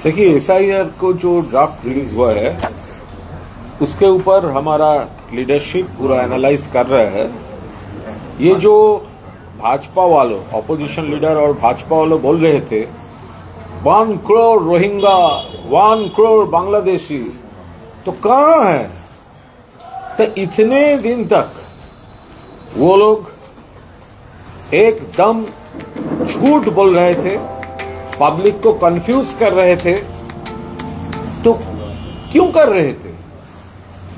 देखिए, एसआईआर को जो ड्राफ्ट रिलीज हुआ है उसके ऊपर हमारा लीडरशिप पूरा एनालाइज कर रहा है। ये जो भाजपा वालों, ऑपोजिशन लीडर और भाजपा वालों बोल रहे थे 1 करोड़ रोहिंग्या, 1 करोड़ बांग्लादेशी, तो कहाँ है? तो इतने दिन तक वो लोग एकदम झूठ बोल रहे थे, पब्लिक को कंफ्यूज कर रहे थे। तो क्यों कर रहे थे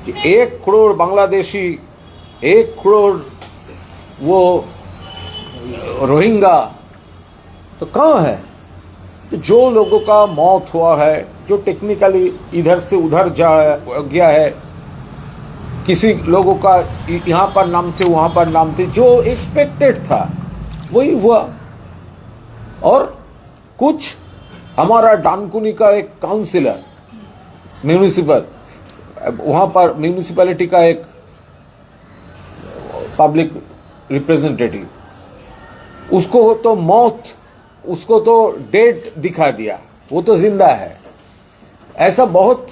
कि 1 करोड़ बांग्लादेशी, 1 करोड़ वो रोहिंग्या, तो कहाँ है? तो जो लोगों का मौत हुआ है, जो टेक्निकली इधर से उधर जा गया है, किसी लोगों का यहाँ पर नाम थे, वहाँ पर नाम थे, जो एक्सपेक्टेड था वही हुआ। और कुछ हमारा डानकुनी का एक काउंसिलर, म्यूनिसिपल, वहाँ पर म्यूनिसिपैलिटी का एक पब्लिक रिप्रेजेंटेटिव, उसको तो मौत, उसको तो डेड दिखा दिया, वो तो जिंदा है। ऐसा बहुत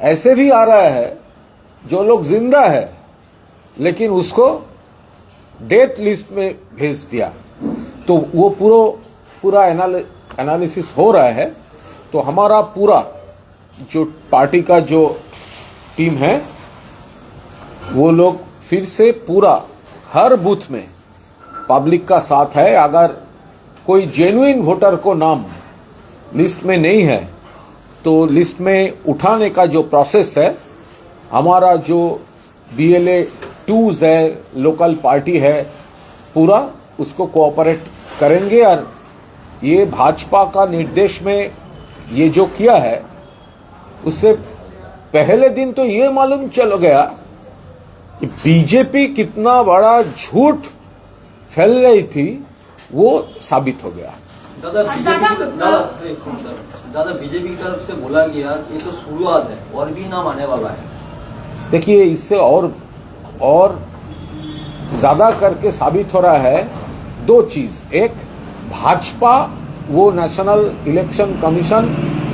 ऐसे भी आ रहा है जो लोग जिंदा है लेकिन उसको डेथ लिस्ट में भेज दिया। तो वो पूरा एनालिसिस हो रहा है। तो हमारा पूरा जो पार्टी का जो टीम है वो लोग फिर से पूरा हर बूथ में पब्लिक का साथ है। अगर कोई जेन्युइन वोटर को नाम लिस्ट में नहीं है तो लिस्ट में उठाने का जो प्रोसेस है, हमारा जो BLA 2s है, लोकल पार्टी है, पूरा उसको कोऑपरेट करेंगे। और ये भाजपा का निर्देश में ये जो किया है, उससे पहले दिन तो ये मालूम चल गया कि बीजेपी कितना बड़ा झूठ फैल रही थी, वो साबित हो गया। दादा बीजेपी की तरफ से बोला गया ये तो शुरुआत है और भी नाम आने वाला है। देखिए, इससे और ज्यादा करके साबित हो रहा है दो चीज। एक, भाजपा वो नेशनल इलेक्शन कमीशन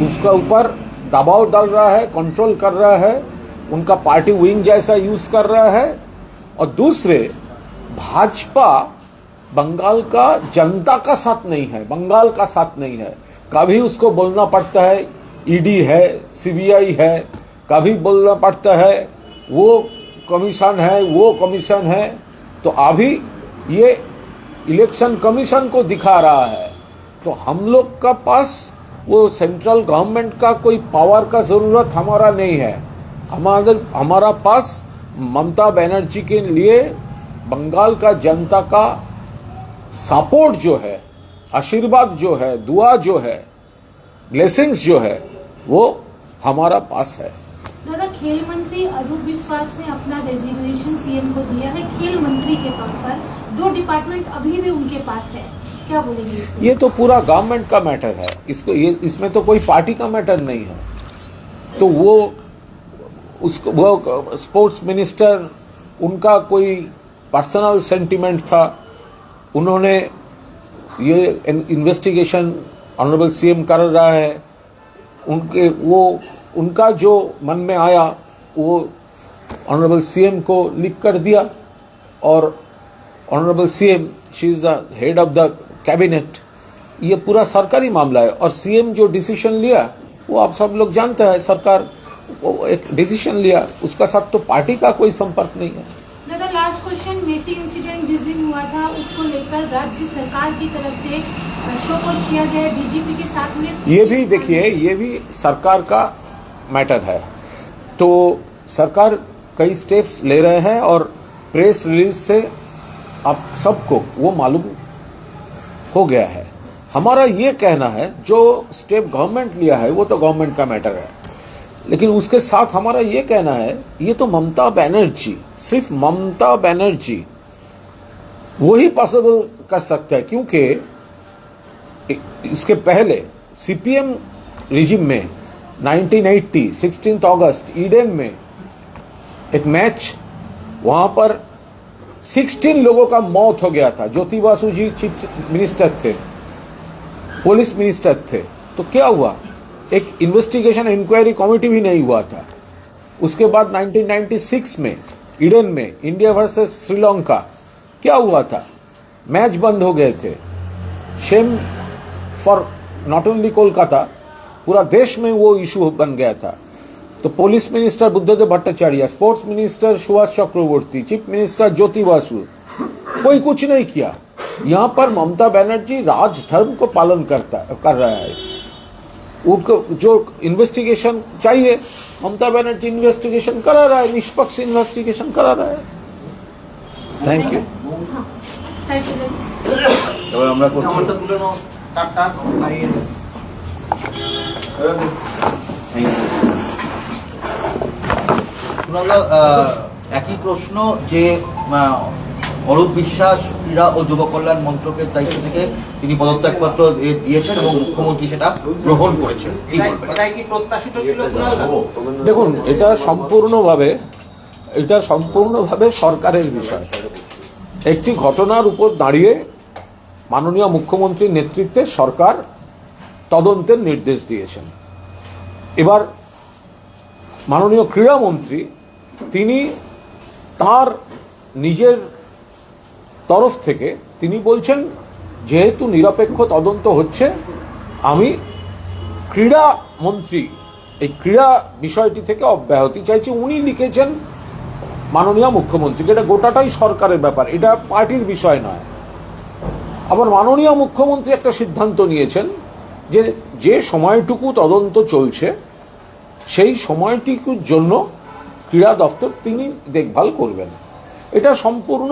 उसका ऊपर दबाव डाल रहा है, कंट्रोल कर रहा है, उनका पार्टी विंग जैसा यूज कर रहा है। और दूसरे, भाजपा बंगाल का जनता का साथ नहीं है, बंगाल का साथ नहीं है। कभी उसको बोलना पड़ता है ईडी है, CBI है, कभी बोलना पड़ता है वो कमीशन है, वो कमीशन है। तो अभी ये इलेक्शन कमीशन को दिखा रहा है। तो हम लोग का पास वो सेंट्रल गवर्नमेंट का कोई पावर का जरूरत हमारा नहीं है। हमारा पास ममता बनर्जी के लिए बंगाल का जनता का सपोर्ट जो है, आशीर्वाद जो है, दुआ जो है, ब्लेसिंग्स जो है, वो हमारा पास है। दादा, खेल मंत्री अरूप विश्वास ने अपना डेजिग्नेशन CM को दिया है खेल मंत्री के तौर पर। 2 डिपार्टमेंट अभी भी उनके पास है, क्या बोलेंगे? ये तो पूरा गवर्नमेंट का मैटर है, इसमें तो कोई पार्टी का मैटर नहीं है। तो वो स्पोर्ट्स मिनिस्टर, उनका कोई पर्सनल सेंटिमेंट था, उन्होंने ये इन्वेस्टिगेशन ऑनरेबल CM कर रहा है, उनका जो मन में आया वो ऑनरेबल CM को लिख कर दिया। और honourable CM, she is the head of the cabinet. ये पूरा सरकारी मामला है और CM जो डिसीजन लिया वो आप सब लोग जानते हैं। सरकार वो एक डिसीजन लिया, उसका साथ तो पार्टी का कोई संपर्क नहीं है। दादा, लास्ट क्वेश्चन, मेसी इंसिडेंट जिस दिन हुआ था उसको लेकर राज्य सरकार की तरफ से शोकॉज किया गया DGP के साथ में। ये भी देखिए, ये भी सरकार का मैटर है। तो सरकार कई स्टेप्स ले रहे हैं और प्रेस रिलीज से आप सबको वो मालूम हो गया है। हमारा ये कहना है जो स्टेप गवर्नमेंट लिया है वो तो गवर्नमेंट का मैटर है, लेकिन उसके साथ हमारा ये कहना है ये तो ममता बनर्जी, सिर्फ ममता बनर्जी वही पॉसिबल कर सकता है। क्योंकि इसके पहले CPM रिजिम में 1980 16 अगस्त ईडन में एक मैच, वहां पर 16 लोगों का मौत हो गया था। ज्योति बासु जी चीफ मिनिस्टर थे, पुलिस मिनिस्टर थे। तो क्या हुआ, एक इन्वेस्टिगेशन इंक्वायरी कमेटी भी नहीं हुआ था। उसके बाद 1996 में ईडन में इंडिया वर्सेस श्रीलंका क्या हुआ था, मैच बंद हो गए थे। Shame for not only Kolkata, पूरा देश में वो इशू बन गया था। तो police minister Buddhadeb Bhattacharya, sports minister Subhash Chakraborty, chief minister Jyoti Basu, कोई कुछ नहीं किया। यहाँ पर ममता बनर्जी राजधर्म को पालन कर रहा है। उनको जो इन्वेस्टिगेशन चाहिए, ममता बनर्जी इन्वेस्टिगेशन करा रहा है, निष्पक्ष इन्वेस्टिगेशन करा रहा है। Thank you. साइड से ले। এবার আমরা করছি আমারটা তুলে নাও, কাটটা লাগিয়ে দাও। আমরা একই প্রশ্ন যে অরূপ বিশ্বাস ক্রীড়া ও যুব কল্যাণ মন্ত্রকের দায়িত্ব থেকে তিনি পদত্যাগপত্র দিয়েছেন এবং মুখ্যমন্ত্রী সেটা গ্রহণ করেছেন, কি বলবেন? এটাই কি প্রত্যাশিত ছিল কুণালদা? দেখুন, এটা সম্পূর্ণভাবে সরকারের বিষয়। একটি ঘটনার উপর দাঁড়িয়ে মাননীয় মুখ্যমন্ত্রীর নেতৃত্বে সরকার তদন্তের নির্দেশ দিয়েছেন। এবার মাননীয় ক্রীড়ামন্ত্রী তিনি তার নিজের তরফ থেকে তিনি বলছেন, যেহেতু নিরপেক্ষ তদন্ত হচ্ছে, আমি ক্রীড়ামন্ত্রী এই ক্রীড়া বিষয়টি থেকে অব্যাহতি চাইছি। উনি লিখেছেন মাননীয় মুখ্যমন্ত্রীকে, এটা গোটাটাই সরকারের ব্যাপার, এটা পার্টির বিষয় নয়। আবার মাননীয় মুখ্যমন্ত্রী একটা সিদ্ধান্ত নিয়েছেন যে যে সময়টুকু তদন্ত চলছে সেই সময়টুকুর জন্য ক্রীড়া দপ্তর তিনি দেখভাল করবেন। এটা সম্পূর্ণ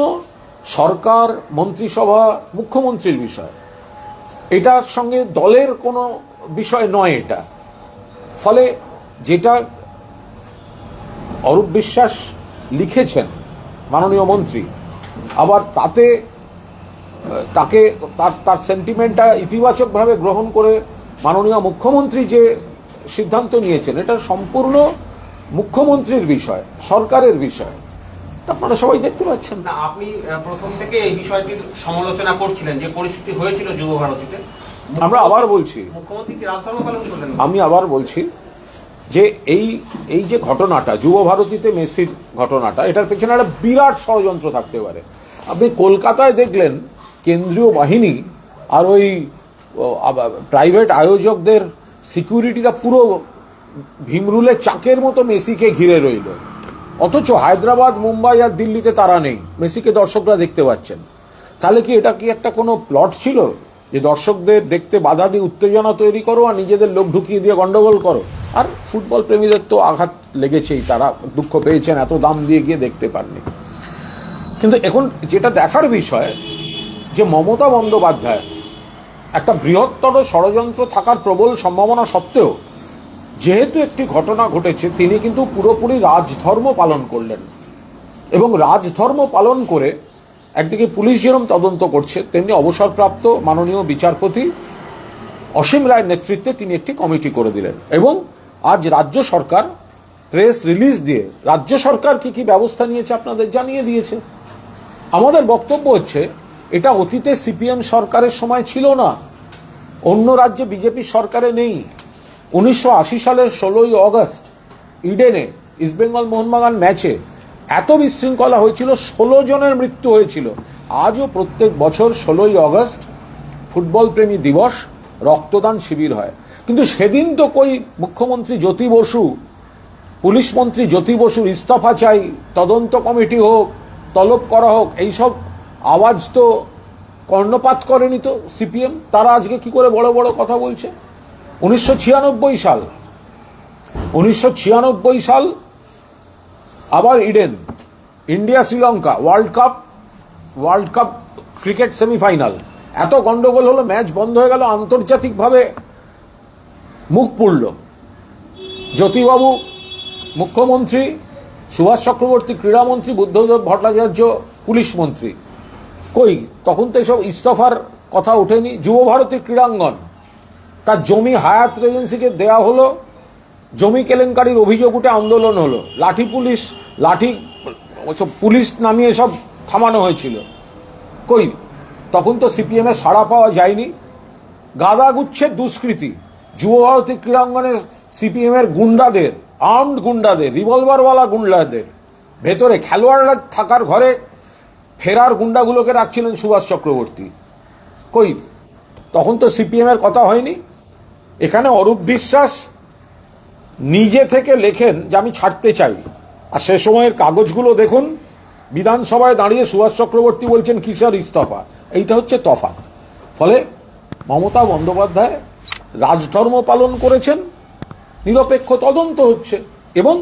সরকার, মন্ত্রিসভা, মুখ্যমন্ত্রীর বিষয়। এটার সঙ্গে দলের কোনো বিষয় নয় এটা। ফলে যেটা অরূপ বিশ্বাস লিখেছেন মাননীয় মন্ত্রী, আবার তাকে তার সেন্টিমেন্টটা ইতিবাচকভাবে গ্রহণ করে মাননীয় মুখ্যমন্ত্রী যে সিদ্ধান্ত নিয়েছেন, এটা সম্পূর্ণ মুখ্যমন্ত্রীর বিষয়, সরকারের বিষয়। আপনারা সবাই দেখতে পাচ্ছেন। না, আপনি প্রথম থেকে এই বিষয়টির সমালোচনা করছিলেন, যে পরিস্থিতি হয়েছিল যুব ভারতীতে। আমরা আবার বলছি, মুখ্যমন্ত্রী কি রাজধর্ম পালন করলেন? আমি আবার বলছি যে এই যে ঘটনাটা, যুব ভারতীতে মেসির ঘটনাটা, এটার পেছনে একটা বিরাট ষড়যন্ত্র থাকতে পারে। আপনি কলকাতায় দেখলেন কেন্দ্রীয় বাহিনী আর ওই প্রাইভেট আয়োজকদের সিকিউরিটিরা পুরো ভীমরুলের চাকের মতো মেসিকে ঘিরে রইল, অথচ হায়দ্রাবাদ, মুম্বাই আর দিল্লিতে তারা নেই, মেসিকে দর্শকরা দেখতে পাচ্ছেন। তাহলে কি এটা কি একটা কোনো প্লট ছিল যে দর্শকদের দেখতে বাধা দিয়ে উত্তেজনা তৈরি করো আর নিজেদের লোক ঢুকিয়ে দিয়ে গন্ডগোল করো? আর ফুটবল প্রেমীদের তো আঘাত লেগেছেই, তারা দুঃখ পেয়েছেন, এত দাম দিয়ে গিয়ে দেখতে পাননি। কিন্তু এখন যেটা দেখার বিষয় যে মমতা বন্দ্যোপাধ্যায় একটা বৃহত্তর ষড়যন্ত্র থাকার প্রবল সম্ভাবনা সত্ত্বেও যেহেতু একটি ঘটনা ঘটেছে, তিনি কিন্তু পুরোপুরি রাজধর্ম পালন করলেন। এবং রাজধর্ম পালন করে একদিকে পুলিশ যেরকম তদন্ত করছে, তেমনি অবসরপ্রাপ্ত মাননীয় বিচারপতি অসীম রায়ের নেতৃত্বে তিনি একটি কমিটি করে দিলেন। এবং আজ রাজ্য সরকার প্রেস রিলিজ দিয়ে রাজ্য সরকার কি কি ব্যবস্থা নিয়েছে আপনাদের জানিয়ে দিয়েছে। আমাদের বক্তব্য হচ্ছে, এটা অতীতে সিপিএম সরকারের সময় ছিল না, অন্য রাজ্যে বিজেপি সরকারে নেই। 1980 সালের 16ই অগস্ট ইডেনে ইস্টবেঙ্গল মোহনবাগান ম্যাচে এত বিশৃঙ্খলা হয়েছিল, 16 জনের মৃত্যু হয়েছিল। আজও প্রত্যেক বছর 16ই অগস্ট ফুটবল প্রেমী দিবস, রক্তদান শিবির হয়। কিন্তু সেদিন তো কই মুখ্যমন্ত্রী জ্যোতি বসু, পুলিশ মন্ত্রী জ্যোতি বসুর ইস্তফা চাই, তদন্ত কমিটি হোক, তলব করা হোক, এইসব আওয়াজ তো কর্ণপাত করেনি তো সিপিএম। তারা আজকে কি করে বড় বড় কথা বলছে? 1996 সাল আবার Eden, India Sri Lanka world cup cricket semifinal, এত গন্ডগোল হলো, ম্যাচ বন্ধ হয়ে গেল, আন্তর্জাতিকভাবে মুখ পুড়ল। জ্যোতিবাবু মুখ্যমন্ত্রী, সুভাষ চক্রবর্তী ক্রীড়ামন্ত্রী, বুদ্ধদেব ভট্টাচার্য পুলিশ মন্ত্রী, কই তখন তো এসব ইস্তফার কথা ওঠেনি। যুব ভারতী ক্রীড়াঙ্গন, তার জমি হায়াত রেজেন্সিকে দেয়া হলো, জমি কেলেঙ্কারির অভিযোগ উঠে আন্দোলন হলো, পুলিশ নামিয়ে সব থামানো হয়েছিল। কই তখন তো সিপিএমের সাড়া পাওয়া যায়নি। গাদাগুচ্ছের দুষ্কৃতী, যুবভারতী ক্রীড়াঙ্গনে সিপিএম এর গুন্ডাদের, আর্মড গুন্ডাদের, রিভলভারওয়ালা গুন্ডাদের ভেতরে খেলোয়াড়রা থাকার ঘরে ফেরার গুন্ডাগুলোকে রাখছিলেন সুভাষ চক্রবর্তী। কই, তখন তো সিপিএম এর কথা হয়নি। এখানে অরূপ বিশ্বাস নিজে থেকে লেখেন যে আমি ছাড়তে চাই, আর সে সময়ের কাগজগুলো দেখুন, বিধানসভায় দাঁড়িয়ে সুভাষ চক্রবর্তী বলছেন কিসের ইস্তফা। এইটা হচ্ছে তফাৎ। ফলে মমতা বন্দ্যোপাধ্যায় রাজধর্ম পালন করেছেন, নিরপেক্ষ তদন্ত হচ্ছে, এবং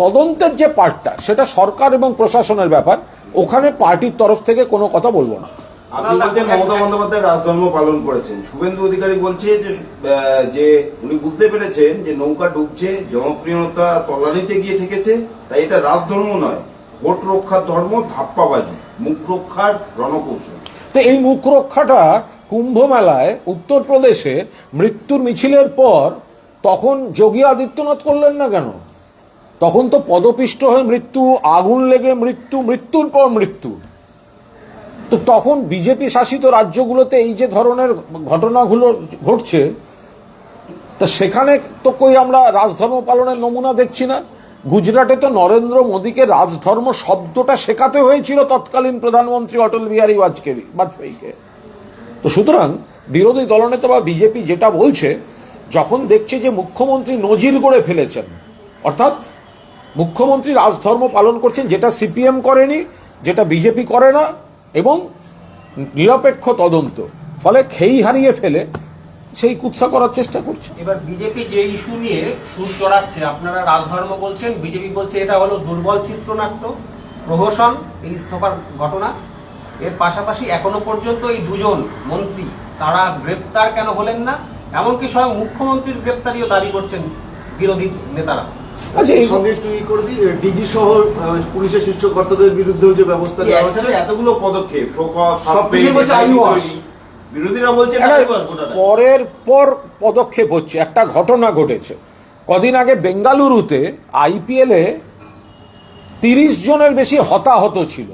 তদন্তের যে পার্টটা সেটা সরকার এবং প্রশাসনের ব্যাপার, ওখানে পার্টির তরফ থেকে কোনো কথা বলবো না। আপনি বলছেন মমতা বন্দ্যোপাধ্যায় রাজধর্ম পালন করেছেন, শুভেন্দু অধিকারী বলছে যে উনি বুঝতে পেরেছেন যে নৌকা ডুবছে, জনপ্রিয়তা তলানিতে গিয়ে ঠেকেছে, তাই এটা রাজধর্ম নয়, ভোট রক্ষার ধর্ম, ধাপ্পাবাজি, মুখ রক্ষার রণকৌশল। তো এই মুখ রক্ষাটা কুম্ভ মেলায় উত্তরপ্রদেশে মৃত্যুর মিছিলের পর তখন যোগী আদিত্যনাথ করলেন না কেন? তখন তো পদপিষ্ট হয়ে মৃত্যু, আগুন লেগে মৃত্যু, মৃত্যুর পর মৃত্যু। তো তখন বিজেপি শাসিত রাজ্যগুলোতে এই যে ধরনের ঘটনাগুলো ঘটছে, তা সেখানে তো কই আমরা রাজধর্ম পালনের নমুনা দেখছি না। গুজরাটে তো নরেন্দ্র মোদীকে রাজধর্ম শব্দটা শেখাতে হয়েছিল তৎকালীন প্রধানমন্ত্রী অটল বিহারী বাজপেয়ীকে। তো সুতরাং বিরোধী দলনেতা বা বিজেপি যেটা বলছে, যখন দেখছে যে মুখ্যমন্ত্রী নজির গড়ে ফেলেছেন, অর্থাৎ মুখ্যমন্ত্রী রাজধর্ম পালন করছেন, যেটা সিপিএম করেনি, যেটা বিজেপি করে না, এবং নিরপেক্ষ তদন্ত, ফলে খেই হারিয়ে ফেলে সেই কুৎসা করার চেষ্টা করছে। এবার বিজেপি যে ইস্যু নিয়ে সুর চড়াচ্ছে, আপনারা রাজধর্ম বলছেন, বিজেপি বলছে এটা হলো দুর্বল চিত্রনাট্য, প্রহসন, এই ইস্তফার ঘটনা। এর পাশাপাশি এখনো পর্যন্ত এই দুজন মন্ত্রী তারা গ্রেপ্তার কেন হলেন না, এমনকি স্বয়ং মুখ্যমন্ত্রীর গ্রেপ্তারিও দাবি করছেন বিরোধী নেতারা। আচ্ছা, এই সঙ্গে একটু করে দিই, ডিজি সহ পুলিশের শীর্ষ কর্তাদের বিরুদ্ধে যে ব্যবস্থা নেওয়া হচ্ছে, এতগুলো পদক্ষেপ, সবকিছু বলছে আইওয়াস। বিরোধীরা বলছে পরের পর পদক্ষেপ হচ্ছে। একটা ঘটনা ঘটেছে কদিন আগে বেঙ্গালুরুতে, আইপিএলে 30 জনের বেশি হতাহত ছিল,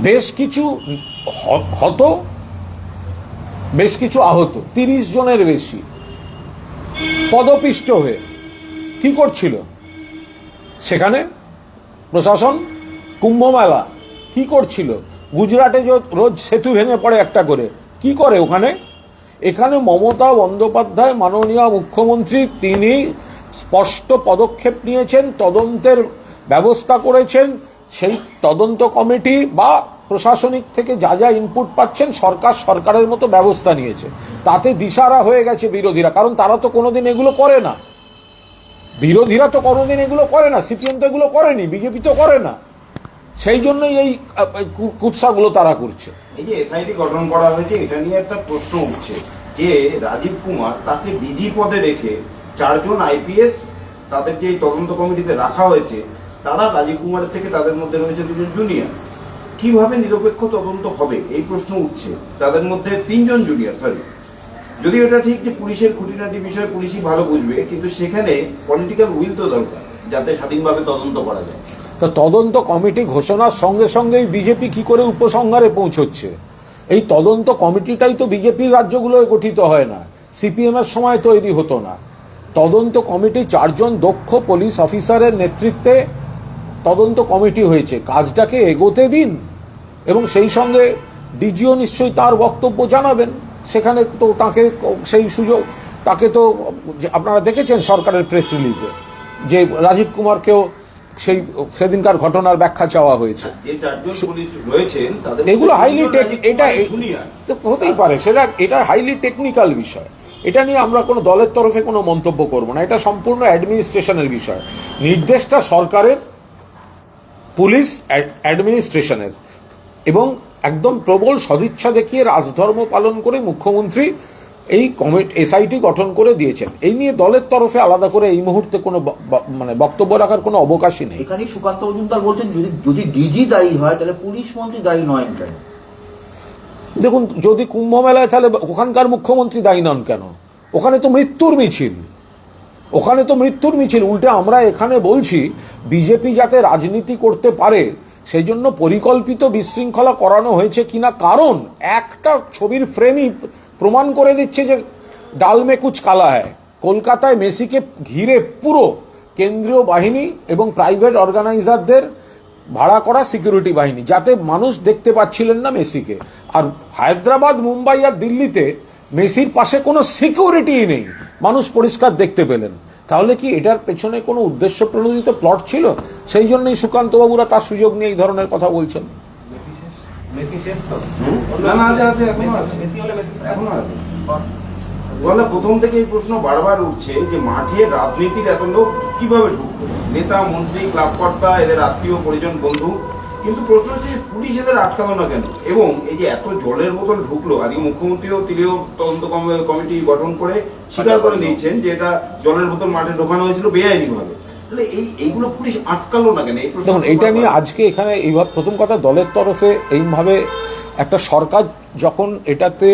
বেশ কিছু বেশ কিছু আহত, 30 জনের বেশি পদপিষ্ট হয়ে কি করছিল সেখানে প্রশাসন? কুম্ভ মেলা কি করছিল? গুজরাটে যে রোজ সেতু ভেঙে পড়ে একটা করে, কি করে ওখানে? এখানে মমতা বন্দ্যোপাধ্যায় মাননীয় মুখ্যমন্ত্রী, তিনি স্পষ্ট পদক্ষেপ নিয়েছেন, তদন্তের ব্যবস্থা করেছেন। সেই তদন্ত কমিটি বা প্রশাসনিক থেকে যা যা ইনপুট পাচ্ছেন, সরকারের মতো ব্যবস্থা নিয়েছে। তাতে দিশারা হয়ে গেছে বিরোধীরা, কারণ তারা তো কোনোদিন এগুলো করে না। বিরোধীরা তো কোনোদিন এগুলো করে না, সিপিএম তো এগুলো করেনি, বিজেপি তো করে না, সেই জন্যই এই কুৎসাগুলো তারা করছে। এই যে এসআইটি গঠন করা হয়েছে, এটা নিয়ে একটা প্রশ্ন উঠছে যে রাজীব কুমার, তাকে ডিজি পদে রেখে 4 জন আইপিএস তাদের যে তদন্ত কমিটিতে রাখা হয়েছে, তারা রাজীব কুমারের থেকে তাদের মধ্যে রয়েছে 2 জন জুনিয়র। কিভাবে নিরপেক্ষ তদন্ত হবে এই প্রশ্ন উঠছে। তাদের মধ্যে 3 জন জুনিয়র, যদি এটা ঠিক যে পুলিশের খুঁটিনাটি বিষয় পুলিশই ভালো বুঝবে, কিন্তু সেখানে পলিটিক্যাল উইল তো দরকার যাতে স্বাধীনভাবে তদন্ত করা যায়। তো তদন্ত কমিটি ঘোষণার সঙ্গে সঙ্গেই বিজেপি কি করে উপসংহারে পৌঁছচ্ছে? এই তদন্ত কমিটিটাই তো বিজেপির রাজ্যগুলোয় গঠিত হয় না, সিপিএম এর সময় তৈরি হতো না। তদন্ত কমিটি 4 জন দক্ষ পুলিশ অফিসারের নেতৃত্বে তদন্ত কমিটি হয়েছে, কাজটাকে এগোতে দিন, এবং সেই সঙ্গে ডিজিও নিশ্চয়ই তার বক্তব্য জানাবেন। সেখানে তো তাকে সেই সুযোগ, তাকে তো আপনারা দেখেছেন সরকারের প্রেস রিলিজে যে রাজীব কুমারকেও সেদিনকার ঘটনার ব্যাখ্যা চাওয়া হয়েছে। যে 4 জন পুলিশ রয়েছেন তাদের এগুলো হাইলি এটা হতেই পারে, এটা হাইলি টেকনিক্যাল বিষয়। এটা নিয়ে আমরা কোনো দলের তরফে কোনো মন্তব্য করব না, এটা সম্পূর্ণ অ্যাডমিনিস্ট্রেশনের বিষয়। নির্দেশটা সরকারের, পুলিশ অ্যাডমিনিস্ট্রেশনের, এবং একদম প্রবল সদিচ্ছা দেখিয়ে রাজধর্ম পালন করে মুখ্যমন্ত্রী এই এসআইটি গঠন করে দিয়েছেন। এই নিয়ে দলের তরফে আলাদা করে এই মুহূর্তে কোনো বক্তব্য রাখার কোনো অবকাশই নেই। এখানে সুকান্ত মজুমদার বলছেন যদি ডিজি দায়ী হয় তাহলে পুলিশ মন্ত্রী দায়ী নয় কেন? দেখুন, যদি কুম্ভ মেলায়, তাহলে ওখানকার মুখ্যমন্ত্রী দায়ী নন কেন? ওখানে তো মৃত্যুর মিছিল, উল্টে আমরা এখানে বলছি বিজেপি যাতে রাজনীতি করতে পারে সেই জন্য পরিকল্পিত বিশৃঙ্খলা করানো হয়েছে কিনা, কারণ একটা ছবির ফ্রেমই প্রমাণ করে দিচ্ছে যে ডাল মে কুচ কালা হ্যায়। কলকাতায় মেসিকে ঘিরে পুরো কেন্দ্রীয় বাহিনী এবং প্রাইভেট অর্গানাইজারদের ভাড়া করা সিকিউরিটি বাহিনী, যাতে মানুষ দেখতে পাচ্ছিলেন না মেসিকে। আর হায়দ্রাবাদ, মুম্বাই আর দিল্লিতে মেসির পাশে কোনো সিকিউরিটিই নেই, মানুষ পরিষ্কার দেখতে পেলেন। তাহলে কি এটার পেছনে কোনো উদ্দেশ্য প্রণোদিত প্লট ছিল? সেই জন্যই সুকান্ত বাবুরা তার সুযোগ নিয়ে এই ধরনের কথা বলছেন। মেসি শেষ তো? না না, আছে এখনো আছে, মেসি হলে মেসি এখনো আছে। বলে প্রথম থেকে এই প্রশ্ন বারবার উঠছে যে মাঠে রাজনীতির এত লোক কিভাবে ঢুকলো, নেতা মন্ত্রী ক্লাব কর্তা এদের আত্মীয় পরিজন বন্ধু, কিন্তু প্রশ্ন হচ্ছে পুলিশ এদের আটকালো না কেন? এবং এই যে এত জলের বোতল ঢুকলো, আজকে মুখ্যমন্ত্রীও তিনিও তদন্ত কমিটি গঠন করে স্বীকার করে দিয়েছেন যে এটা জলের বোতল মাঠে ঢোকানো হয়েছিল বেআইনি ভাবে, তাহলে এইগুলো পুলিশ আটকালো না কেন? এই প্রশ্ন দেখুন, এটা নিয়ে আজকে এখানে এইভাবে প্রথম কথা, দলের তরফে এইভাবে একটা সরকার যখন এটাতে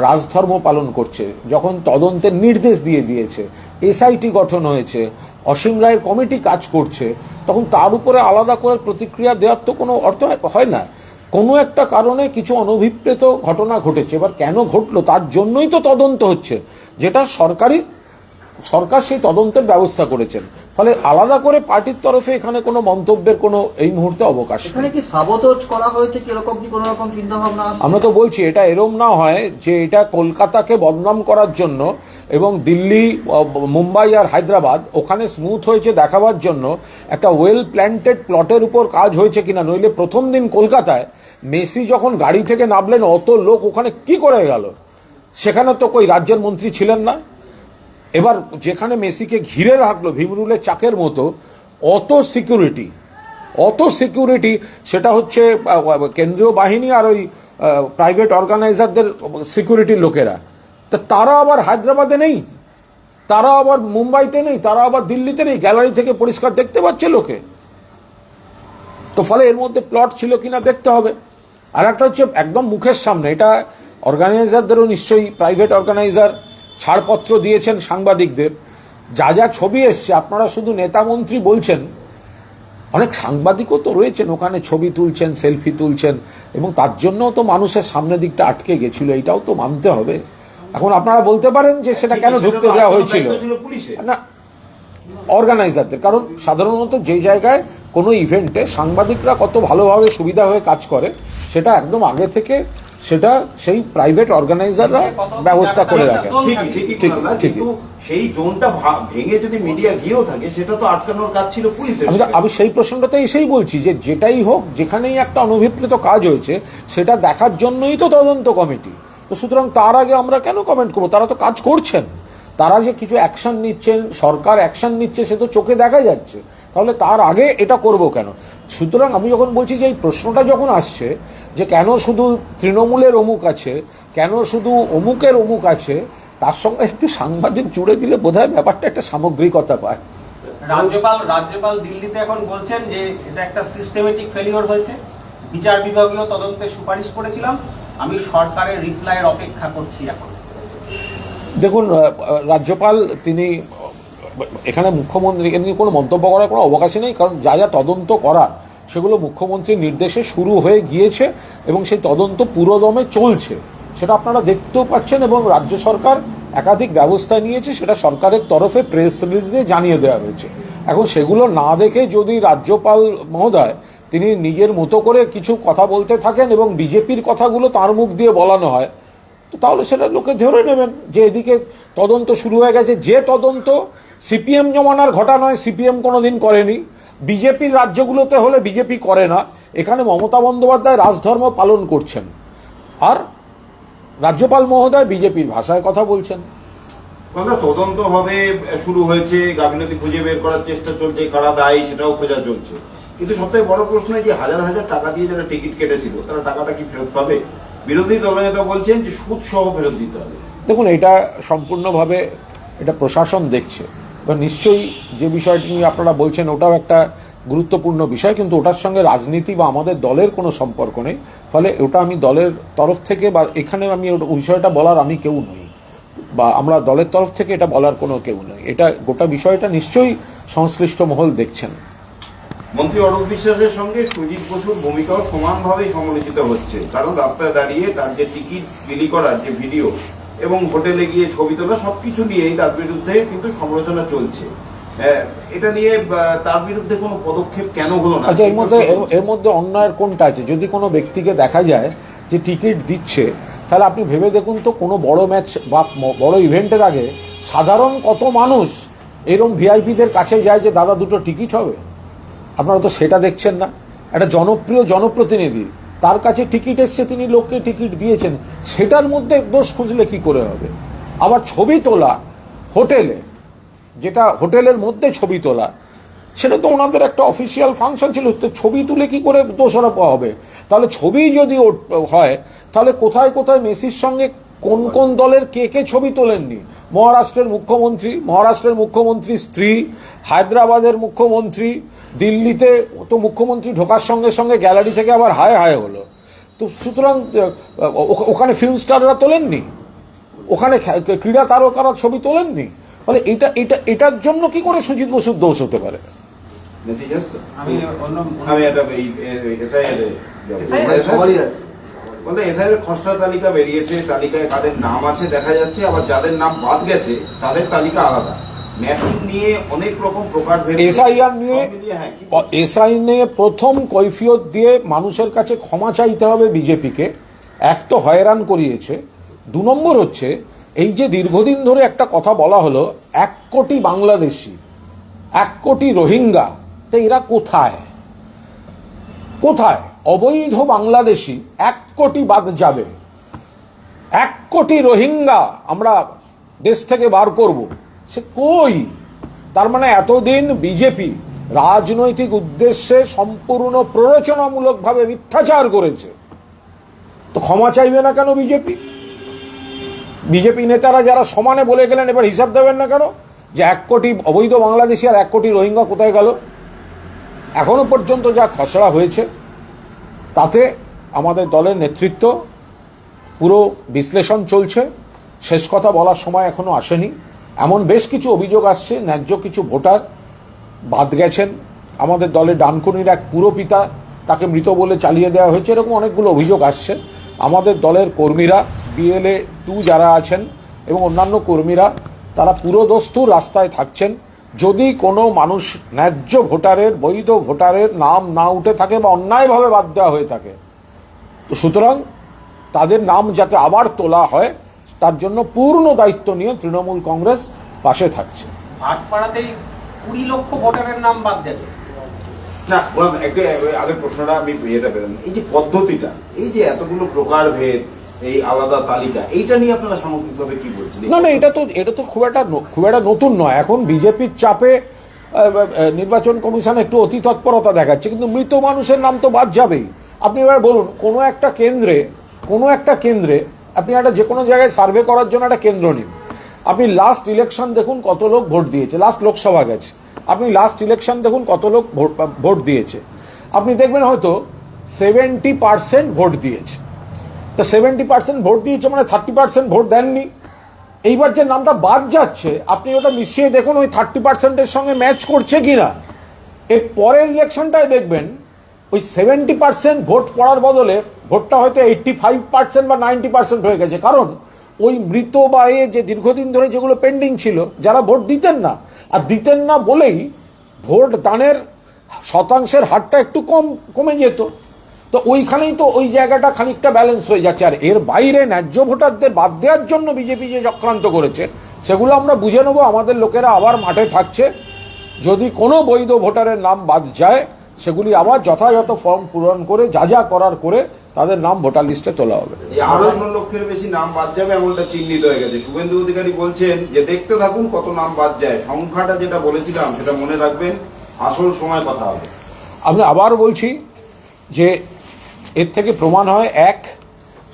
রাজধর্ম পালন করছে, যখন তদন্তের নির্দেশ দিয়ে দিয়েছে, এসআইটি গঠন হয়েছে, অসীম রায়ের কমিটি কাজ করছে, তখন তার উপরে আলাদা করে প্রতিক্রিয়া দেওয়ার তো কোনো অর্থ হয় না। কোনো একটা কারণে কিছু অনভিপ্রেত ঘটনা ঘটেছে, এবার কেন ঘটলো তার জন্যই তো তদন্ত হচ্ছে, যেটা সরকার সেই তদন্তের ব্যবস্থা করেছেন। ফলে আলাদা করে পার্টির তরফে এখানে কোনো মন্তব্যের কোনো এই মুহূর্তে অবকাশ নেই। এখানে কি সাবোতাজ করা হয়েছে, কিরকম কি কোনো রকম চিন্তা ভাবনা আছে? আমরা তো বলছি এটা এরম না হয় যে এটা কলকাতাকে বদনাম করার জন্য এবং দিল্লি, মুম্বাই আর হায়দ্রাবাদ ওখানে স্মুথ হয়েছে দেখাবার জন্য একটা ওয়েল প্ল্যান্টেড প্লটের উপর কাজ হয়েছে কিনা। নইলে প্রথম দিন কলকাতায় মেসি যখন গাড়ি থেকে নামলেন, অত লোক ওখানে কি করে গেল? সেখানে তো কই রাজ্যের মন্ত্রী ছিলেন না। এবার যেখানে মেসিকে ঘিরে রাখলো ভীমরুলের চাকের মতো, অত সিকিউরিটি, সেটা হচ্ছে কেন্দ্রীয় বাহিনী আর ওই প্রাইভেট অর্গানাইজারদের সিকিউরিটির লোকেরা। তা তারা আবার হায়দ্রাবাদে নেই, তারা আবার মুম্বাইতে নেই, তারা আবার দিল্লিতে নেই, গ্যালারি থেকে পরিষ্কার দেখতে পাচ্ছে লোকে। তো ফলে এর মধ্যে প্লট ছিল কিনা দেখতে হবে। আর একটা হচ্ছে একদম মুখের সামনে, এটা অর্গানাইজারদেরও নিশ্চয়ই, প্রাইভেট অর্গানাইজার ছাড়পত্র দিয়েছেন সাংবাদিকদের। যা যা ছবি এসছে, আপনারা শুধু নেতা মন্ত্রী বলছেন, অনেক সাংবাদিকও তো রয়েছেন ওখানে, ছবি তুলছেন, সেলফি তুলছেন, এবং তার জন্যও তো মানুষের সামনের দিকটা আটকে গেছিল, এটাও তো মানতে হবে। এখন আপনারা বলতে পারেন যে সেটা কেন ঢুকতে দেওয়া হয়েছিল না অর্গানাইজারদের, কারণ সাধারণত যে জায়গায় কোনো ইভেন্টে সাংবাদিকরা কত ভালোভাবে সুবিধা হয়ে কাজ করে, সেটা একদম আগে থেকে সেটা সেই প্রাইভেট অর্গানাইজাররা ব্যবস্থা করে রাখে। কিন্তু সেই জোনটা ভেঙে যদি মিডিয়া গিয়েও থাকে, সেটা তো আটকানোর কাজ ছিল পুলিশের। আমি সেই প্রশ্নটাতে এসেই বলছি যে যেটাই হোক, যেখানেই একটা অনভিপ্রেত কাজ হয়েছে, সেটা দেখার জন্যই তো তদন্ত কমিটি। তো সুতরাং তার আগে আমরা কেন কমেন্ট করবো? তারা তো কাজ করছেন, তারা যে কিছু অ্যাকশন নিচ্ছেন, সরকার অ্যাকশন নিচ্ছে, সে তো চোখে দেখা যাচ্ছে। তাহলে তার আগে এটা করব কেন? সুতরাং আমি যখন বলছি যে এই প্রশ্নটা যখন আসছে যে কেন শুধু তৃণমূলের অমুক আছে, কেন শুধু অমুকের অমুক আছে, তার সঙ্গে একটু সাংবাদিক জুড়ে দিলে বোধহয় ব্যাপারটা একটা সামগ্রিকতা পায়। রাজ্যপাল দিল্লিতে এখন বলছেন যে এটা একটা সিস্টেমেটিক ফেলিওর হয়েছে, বিচার বিভাগীয় তদন্তের সুপারিশ করেছিলাম, আমি সরকারের রিপ্লাইয়ের অপেক্ষা করছি এখন। দেখুন, রাজ্যপাল তিনি এখানে মুখ্যমন্ত্রীকে নিয়ে কোনো মন্তব্য করার কোনো অবকাশই নেই, কারণ যা যা তদন্ত করার সেগুলো মুখ্যমন্ত্রীর নির্দেশে শুরু হয়ে গিয়েছে এবং সেই তদন্ত পুরোদমে চলছে, সেটা আপনারা দেখতেও পাচ্ছেন। এবং রাজ্য সরকার একাধিক ব্যবস্থা নিয়েছে, সেটা সরকারের তরফে প্রেস রিলিজ দিয়ে জানিয়ে দেওয়া হয়েছে। এখন সেগুলো না দেখে যদি রাজ্যপাল মহোদয় তিনি নিজের মতো করে কিছু কথা বলতে থাকেন এবং বিজেপির কথাগুলো তার মুখ দিয়ে বলানো হয়, তো তাহলে সেটা লোকে ধরে নেবেন যে এদিকে তদন্ত শুরু হয়ে গেছে। যে তদন্ত সিপিএম জমানার ঘটা নয়, সিপিএম কোনোদিন করেনি, বিজেপির রাজ্যগুলোতে হলে বিজেপি করে না। এখানে মমতা বন্দ্যোপাধ্যায় রাজধর্ম পালন করছেন, আর রাজ্যপাল মহোদয় বিজেপির ভাষায় কথা বলছেন। তদন্ত হবে, শুরু হয়েছে, গাফিলতি খুঁজে বের করার চেষ্টা চলছে, কারা দায়ী সেটাও খোঁজা চলছে। কিন্তু সবথেকে বড় প্রশ্ন, যে হাজার হাজার টাকা দিয়ে যারা টিকিট কেটেছিল, তারা টাকাটা কি ফেরত পাবে? বিরোধী দলনেতা বলছেন যে সুদ সহ ফেরত দিতে হবে। দেখুন, এটা সম্পূর্ণভাবে এটা প্রশাসন দেখছে, বা নিশ্চয়ই যে বিষয়টি নিয়ে আপনারা বলছেন ওটাও একটা গুরুত্বপূর্ণ বিষয়, কিন্তু ওটার সঙ্গে রাজনীতি বা আমাদের দলের কোনো সম্পর্ক নেই। ফলে ওটা আমি দলের তরফ থেকে বা এখানে আমি বিষয়টা বলার আমি কেউ নই, বা আমরা দলের তরফ থেকে এটা বলার কোনো কেউ নই। এটা গোটা বিষয়টা নিশ্চয়ই সংশ্লিষ্ট মহল দেখছেন। মন্ত্রী অরূপ বিশ্বাসের সঙ্গে সুজিত বসুর ভূমিকাও সমানভাবে সমালোচিত হচ্ছে, কারণ রাস্তায় দাঁড়িয়ে তার যে টিকিট বিলি করার যে ভিডিও, এবং হোটেলে গিয়ে ছবি তোলা সবকিছু নিয়েই তার বিরুদ্ধে কিন্তু সমালোচনা চলছে। এটা নিয়ে তার বিরুদ্ধে কোনো পদক্ষেপ কেন হলো না? আচ্ছা, এর মধ্যে অন্যায়ের কোনটা আছে? যদি কোনো ব্যক্তিকে দেখা যায় যে টিকিট দিচ্ছে, তাহলে আপনি ভেবে দেখুন তো, কোনো বড় ম্যাচ বা বড় ইভেন্টের আগে সাধারণ কত মানুষ এরকম ভিআইপিদের কাছে যায় যে দাদা দুটো টিকিট হবে? আপনারা তো সেটা দেখছেন না। একটা জনপ্রিয় জনপ্রতিনিধি, তার কাছে টিকিট এসছে, তিনি লোককে টিকিট দিয়েছেন, সেটার মধ্যে দোষ খুঁজলে কি করে হবে? আবার ছবি তোলা হোটেলে, যেটা হোটেলের মধ্যে ছবি তোলা, সেটা তো ওনাদের একটা অফিসিয়াল ফাংশন ছিল, তো ছবি তুলে কি করে দোষারোপ হবে? তাহলে ছবি যদি হয়, তাহলে কোথায় কোথায় মেসির সঙ্গে কোন কোন দলের কে কে ছবি তোলেননি? মহারাষ্ট্রের মুখ্যমন্ত্রী স্ত্রী, হায়দ্রাবাদের মুখ্যমন্ত্রী, দিল্লিতে তো মুখ্যমন্ত্রী ঢোকার সঙ্গে সঙ্গে গ্যালারি থেকে আবার হায় হায় হলো। তো সুতরাং ওখানে ফিল্ম স্টাররা তোলেননি, ওখানে ক্রীড়া তারকারা ছবি তোলেননি। ফলে এটার জন্য কি করে সুজিত বসুর দোষ হতে পারে? আমি এটা সবারই আছে। বলতে এসআইয়ের খসড়া তালিকা বেরিয়েছে, তালিকায় কাদের নাম আছে দেখা যাচ্ছে, আবার যাদের নাম বাদ গেছে তাদের তালিকা আলাদা। ম্যাপিং নিয়ে অনেক রকম প্রকারভেদ, এসআইআর নিয়ে প্রথম কৈফিয়ত দিয়ে মানুষের কাছে ক্ষমা চাইতে হবে বিজেপিকে। এক তো হয়রান করিয়েছে, 2 নম্বর হচ্ছে এই যে দীর্ঘদিন ধরে একটা কথা বলা হলো 1 কোটি বাংলাদেশি, 1 কোটি রোহিঙ্গা, তো এরা কোথায়? অবৈধ বাংলাদেশি 1 কোটি বাদ যাবে, 1 কোটি রোহিঙ্গা আমরা দেশ থেকে বার করব, সে কই? তার মানে এতদিন বিজেপি রাজনৈতিক উদ্দেশ্যে সম্পূর্ণ প্ররোচনামূলকভাবে মিথ্যাচার করেছে, তো ক্ষমা চাইবে না কেন বিজেপি নেতারা যারা সমানে বলে গেলেন, এবার হিসাব দেবেন না কেন যে 1 কোটি অবৈধ বাংলাদেশি আর 1 কোটি রোহিঙ্গা কোথায় গেল? এখনো পর্যন্ত যা খসড়া হয়েছে তাতে আমাদের দলের নেতৃত্ব পুরো বিশ্লেষণ চলছে, শেষ কথা বলার সময় এখনো আসেনি। এমন বেশ কিছু অভিযোগ আসছে, ন্যায্য কিছু ভোটার বাদ গেছেন, আমাদের দলের ডানকুনির এক পুরপিতা, তাকে মৃত বলে চালিয়ে দেওয়া হয়েছে, এরকম অনেকগুলো অভিযোগ আসছে। আমাদের দলের কর্মীরা, BLA 2 যারা আছেন এবং অন্যান্য কর্মীরা, তারা পুরোদস্তুর রাস্তায় থাকছেন। যদি কোনো মানুষ ন্যায্য ভোটারের, বৈধ ভোটারের নাম না উঠে থাকে বা অন্যায়ভাবে বাদ দেওয়া হয়ে থাকে, তো সুতরাং তাদের নাম যাতে আবার তোলা হয় তার জন্য পূর্ণ দায়িত্ব নিয়ে তৃণমূল কংগ্রেস পাশে থাকছে। ভাটপাড়াতেই 20 লক্ষ ভোটারের নাম বাদ গেছে। না, একটা আগের প্রশ্নটা আমি এটা পেলাম, এই যে পদ্ধতিটা, এই যে এতগুলো প্রকারভেদ, এই আলাদা তালিকা, এইটা নিয়ে আপনারা সামগ্রিকভাবে কি বলছেন? না, এটা তো খুব একটা নতুন নয়। এখন বিজেপির চাপে নির্বাচন কমিশন একটু অতি তৎপরতা দেখাচ্ছে, কিন্তু মৃত মানুষের নাম তো বাদ যাবেই। আপনি এবার বলুন, কোনো একটা কেন্দ্রে আপনি একটা যে কোনো জায়গায় সার্ভে করার জন্য একটা কেন্দ্র নিন, আপনি লাস্ট ইলেকশন দেখুন কত লোক ভোট দিয়েছে, লাস্ট লোকসভা গেছে, আপনি লাস্ট ইলেকশন দেখুন কত লোক ভোট দিয়েছে, আপনি দেখবেন হয়তো 70% ভোট দিয়েছে। তা 70% ভোট দিয়েছে মানে 30% ভোট দেননি। এইবার যে নামটা বাদ যাচ্ছে, আপনি ওটা মিশিয়ে দেখুন ওই 30%-এর সঙ্গে ম্যাচ করছে কিনা। এর পরের ইলেকশনটায় দেখবেন ওই 70% ভোট পড়ার বদলে ভোটটা হয়তো 85% বা 90% হয়ে গেছে, কারণ ওই মৃত বা যে দীর্ঘদিন ধরে যেগুলো পেন্ডিং ছিল, যারা ভোট দিতেন না, আর দিতেন না বলেই ভোট দানের শতাংশের হারটা একটু কমে যেত। তো ওইখানেই তো ওই জায়গাটা খানিকটা ব্যালেন্স হয়ে যাচ্ছে। আর এর বাইরে ন্যায্য ভোটারদের বাদ দেওয়ার জন্য বিজেপি যে চক্রান্ত করেছে, সেগুলো আমরা বুঝে নেবো। আমাদের লোকেরা আবার মাঠে থাকছে, যদি কোনো বৈধ ভোটারের নাম বাদ যায় সেগুলি আবার যথাযথ ফর্ম পূরণ করে যা করার করে তাদের নাম ভোটার লিস্টে তোলা হবে। এই 58 লক্ষের বেশি নাম বাদ যাবে এমনটা চিহ্নিত হয়ে গেছে। শুভেন্দু অধিকারী বলছেন যে দেখতে থাকুন কত নাম বাদ যায়, সংখ্যাটা যেটা বলেছিলাম সেটা মনে রাখবেন, আসল সময় কথা হবে। আমি আবার বলছি যে এর থেকে প্রমাণ হয়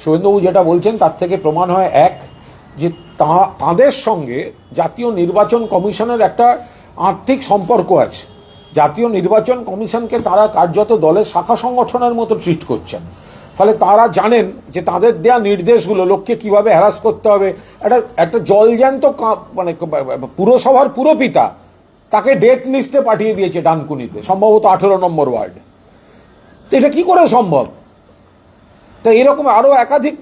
শুভেন্দুবাবু যেটা বলছেন তার থেকে প্রমাণ হয় যে তাঁদের সঙ্গে জাতীয় নির্বাচন কমিশনের একটা আর্থিক সম্পর্ক আছে। জাতীয় নির্বাচন কমিশনকে তারা কার্যত দলের শাখা সংগঠনের মতো ট্রিট করছেন। ফলে তারা জানেন যে তাদের দেয়া নির্দেশগুলো লোককে কিভাবে হ্যারাস করতে হবে। একটা জলজ্যান্ত মানে পুরসভার পুরপিতা, তাকে ডেথ লিস্টে পাঠিয়ে দিয়েছে ডানকুনিতে, সম্ভবত 18 নম্বর ওয়ার্ড। তো এটা কি করে সম্ভব? তো এরকম আরো একাধিক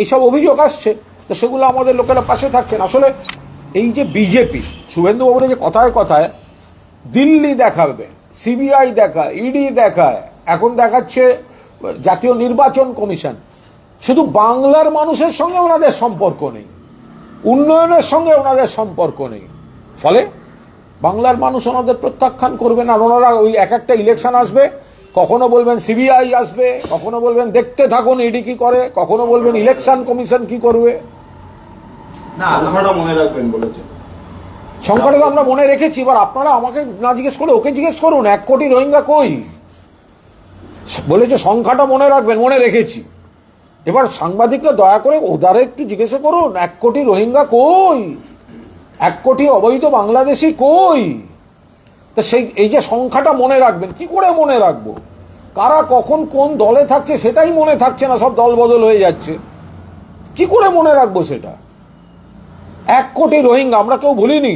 এসব অভিযোগ আসছে। তো সেগুলো আমাদের লোকেরা পাশে থাকছেন। আসলে এই যে বিজেপি, শুভেন্দুবাবুরা যে কথায় কথায় দিল্লি দেখাবে, সিবিআই দেখায়, ইডি দেখায়, এখন দেখাচ্ছে জাতীয় নির্বাচন কমিশন, শুধু বাংলার মানুষের সঙ্গে ওনাদের সম্পর্ক নেই, উন্নয়নের সঙ্গে ওনাদের সম্পর্ক নেই। ফলে বাংলার মানুষ ওনাদের প্রত্যাখ্যান করবেন। আর ওনারা ওই এক একটা ইলেকশন আসবে, কখনো বলবেন সিবিআই আসবে, কখনো বলবেন দেখতে থাকুন ইডি কি করে, কখনো বলবেন ইলেকশন কমিশন কি করবে। না কথাটা মনে রাখবেন বলেছেন। সংখ্যাটা তো আমরা মনে রেখেছি, এবার আপনারা আমাকে না জিজ্ঞেস করে ওকে জিজ্ঞেস করুন 1 কোটি রোহিঙ্গা কই। বলেছে সংখ্যাটা মনে রাখবেন, মনে রেখেছি। এবার সাংবাদিকরা দয়া করে ওদারে একটু জিজ্ঞাসা করুন 1 কোটি রোহিঙ্গা কই, 1 কোটি অবৈধ বাংলাদেশি কই। তা সেই এই যে সংখ্যাটা মনে রাখবেন, কি করে মনে রাখবো? কারা কখন কোন দলে থাকছে সেটাই মনে থাকছে না, সব দল বদল হয়ে যাচ্ছে। কি করে মনে রাখবো সেটা? 1 কোটি রোহিঙ্গা আমরা কেউ ভুলিনি,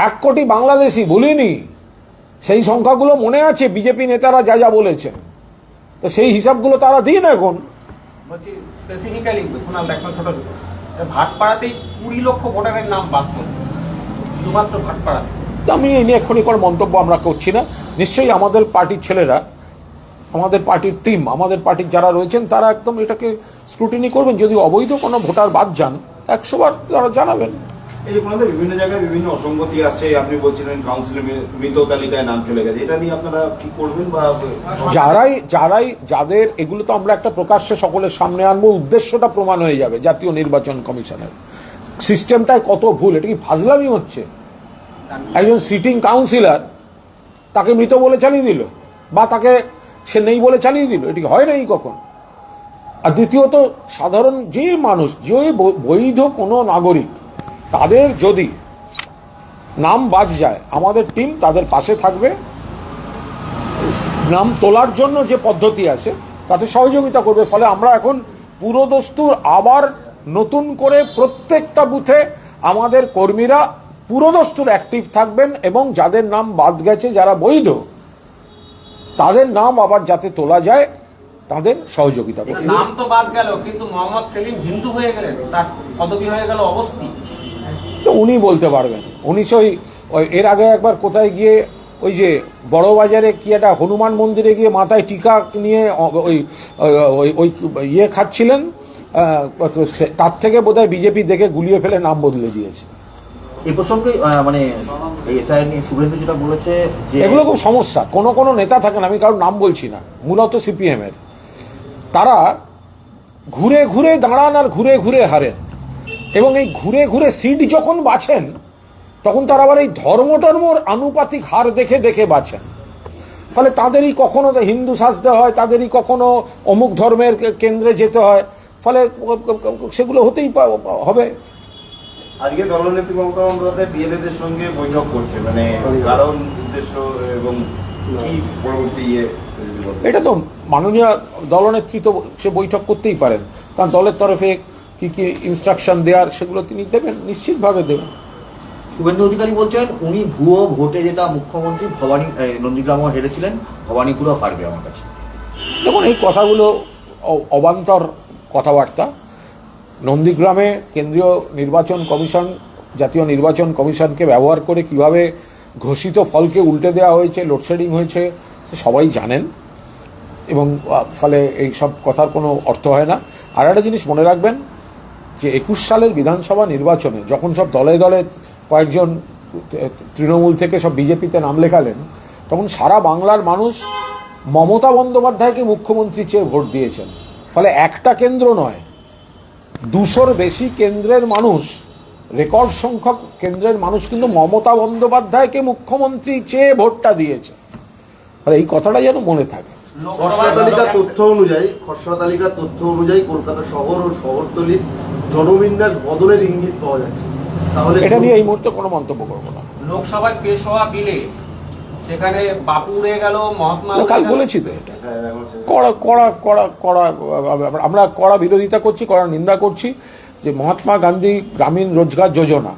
1 কোটি বাংলাদেশি ভুলিনি। সেই সংখ্যাগুলো মনে আছে, বিজেপি নেতারা যা যা বলেছেন। তো সেই হিসাবগুলো তারা দিন এখন। বলছি স্পেসিফিক্যালি দেখুন, আমরা একটা ছোট ছোট ভাটপাড়াতেই 20 লক্ষ ভোটারের নাম বাদ করল, শুধুমাত্র ভাটপাড়াতে। তো আমি এই নিয়ে এক্ষুনি কোনো মন্তব্য আমরা করছি না। নিশ্চয়ই আমাদের পার্টির ছেলেরা, আমাদের পার্টির টিম, আমাদের পার্টির যারা রয়েছেন তারা একদম এটাকে স্ক্রুটিনি করবেন। যদি অবৈধ কোনো ভোটার বাদ যান 100 বার তারা জানাবেন। এই যে আপনাদের বিভিন্ন জায়গায় বিভিন্ন অসঙ্গতি আসছে, আপনি বলছিলেন কাউন্সিলে মৃত তালিকায় নাম চলে গেছে, এটা নিয়ে আপনারা কি করবেন? বা যাদের এগুলো তো আমরা একটা প্রকাশ্যে সকলের সামনে আনবো, উদ্দেশ্যটা প্রমাণ হয়ে যাবে জাতীয় নির্বাচন কমিশনের। সিস্টেমটায় কত ভুল, এটা কি ফাজলামি হচ্ছে? একজন সিটিং কাউন্সিলর তাকে মৃত বলে চালিয়ে দিল, বা তাকে সে নেই বলে চালিয়ে দিল, এটি হয় নাই কখন। আর দ্বিতীয়ত, সাধারণ যে মানুষ, যে বৈধ কোনো নাগরিক, তাদের যদি নাম বাদ যায় আমাদের টিম তাদের পাশে থাকবে। নাম তোলার জন্য যে পদ্ধতি আছে তাতে সহযোগিতা করবে। ফলে আমরা এখন পুরোদস্তুর আবার নতুন করে প্রত্যেকটা বুথে আমাদের কর্মীরা পুরোদস্তুর অ্যাক্টিভ থাকবেন, এবং যাদের নাম বাদ গেছে, যারা বৈধ, তাদের নাম আবার যাতে তোলা যায় তাদের সহযোগিতা করবে। নাম তো বাদ গেল, কিন্তু মোহাম্মদ সেলিম হিন্দু হয়ে গেলেন, তার পদবি হয়ে গেল অবস্থি। তো উনি বলতে পারবেন। উনি ওই এর আগে একবার কোথায় গিয়ে ওই যে বড় বাজারে কি একটা হনুমান মন্দিরে গিয়ে মাথায় টিকা নিয়ে ওই ওই ইয়ে খাচ্ছিলেন, তার থেকে বোধহয় বিজেপি দেখে গুলিয়ে ফেলে নাম বদলে দিয়েছে। এই প্রসঙ্গে মানে এসআই নিয়ে শুভেন্দু যেটা বলেছে যে এগুলো খুব সমস্যা। কোনো নেতা থাকেন, আমি কারোর নাম বলছি না, মূলত সিপিএম এর, তারা ঘুরে ঘুরে দাঁড়ান আর ঘুরে ঘুরে হারেন। এবং এই ঘুরে ঘুরে সিট যখন বাছেন তখন তারা আবার এই ধর্মটর্মর আনুপাতিক হার দেখে দেখে বাছেন। ফলে তাদেরই কখনো হিন্দু সাজতে হয়, তাদেরই কখনো অমুক ধর্মের কেন্দ্রে যেতে হয়। ফলে সেগুলো হতেই হবে। আজকে দলনেত্রী মমতা বন্দ্যোপাধ্যায় বিএলএদের সঙ্গে বৈঠক করছে, মানে কারণ উদ্দেশ্য এবং কি পরবর্তী এটা তো মাননীয় দলনেত্রী তো সে বৈঠক করতেই পারেন, কারণ দলের তরফে কি কি ইনস্ট্রাকশন দেওয়ার সেগুলো তিনি দেবেন, নিশ্চিতভাবে দেবেন। শুভেন্দু অধিকারী বলছেন উনি ভুয়ো ভোটে জেতা মুখ্যমন্ত্রী, নন্দীগ্রামও হেরেছিলেন, ভবানীপুরও হারবে আমার কাছে। দেখুন, এই কথাগুলো অবান্তর কথাবার্তা। নন্দীগ্রামে কেন্দ্রীয় নির্বাচন কমিশন, জাতীয় নির্বাচন কমিশনকে ব্যবহার করে কিভাবে ঘোষিত ফলকে উল্টে দেওয়া হয়েছে, লোডশেডিং হয়েছে, সবাই জানেন। এবং ফলে এই সব কথার কোনো অর্থ হয় না। আর একটা জিনিস মনে রাখবেন যে 21 সালের বিধানসভা নির্বাচনে যখন সব দলে দলে কয়েকজন তৃণমূল থেকে সব বিজেপিতে নাম লেখালেন, তখন সারা বাংলার মানুষ মমতা বন্দ্যোপাধ্যায়কে মুখ্যমন্ত্রী চেয়ে ভোট দিয়েছেন। ফলে একটা কেন্দ্র নয়, 200-র বেশি কেন্দ্রের মানুষ, রেকর্ড সংখ্যক কেন্দ্রের মানুষ কিন্তু মমতা বন্দ্যোপাধ্যায়কে মুখ্যমন্ত্রী চেয়ে ভোটটা দিয়েছে। ফলে এই কথাটা যেন মনে থাকে। খসড়া তালিকার তথ্য অনুযায়ী কলকাতা শহর ও শহরতলির জনবিন্যাস বদলের ইঙ্গিত পাওয়া যাচ্ছে। তাহলে এটা নিয়ে এই মুহূর্তে কোনো মন্তব্য করবো না। লোকসভায় পেশ হওয়া বিলে সেখানে বাপু উড়ে গেল, মহাত্মা কাল বলেছি তো, এটা আমরা কড়া বিরোধিতা করছি, কড়া নিন্দা করছি যে মহাত্মা গান্ধী গ্রামীণ রোজগার যোজনা,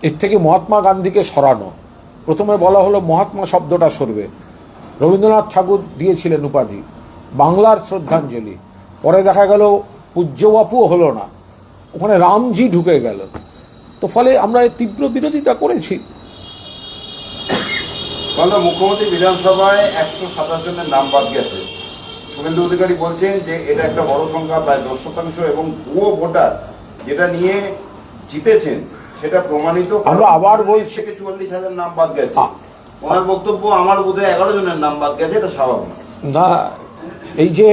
এর থেকে মহাত্মা গান্ধীকে সরানো। প্রথমে বলা হলো মহাত্মা শব্দটা সরবে, রবীন্দ্রনাথ ঠাকুর দিয়েছিলেন উপাধি, বাংলার শ্রদ্ধাঞ্জলি, পরে দেখা গেল পূজ্য বাপুও হলো না, ওখানে রামজি ঢুকে গেল। তো ফলে আমরা এর তীব্র বিরোধিতা করেছি। তাহলে মুখ্যমন্ত্রী বিধানসভায় 127 জনের নাম বাদ গেছে। শুভেন্দু অধিকারী বলছেন যে এটা একটা বড় সংখ্যা, প্রায় 10% এবং ভুয়ো ভোটার যেটা নিয়ে জিতেছেন সেটা প্রমাণিত। আমরা আবার বলছি থেকে 44,000 নাম বাদ গেছে। ওনার বক্তব্য, আমার বোধহয় 11 জনের নাম বাদ গেছে, এটা স্বাভাবিক না। এই যে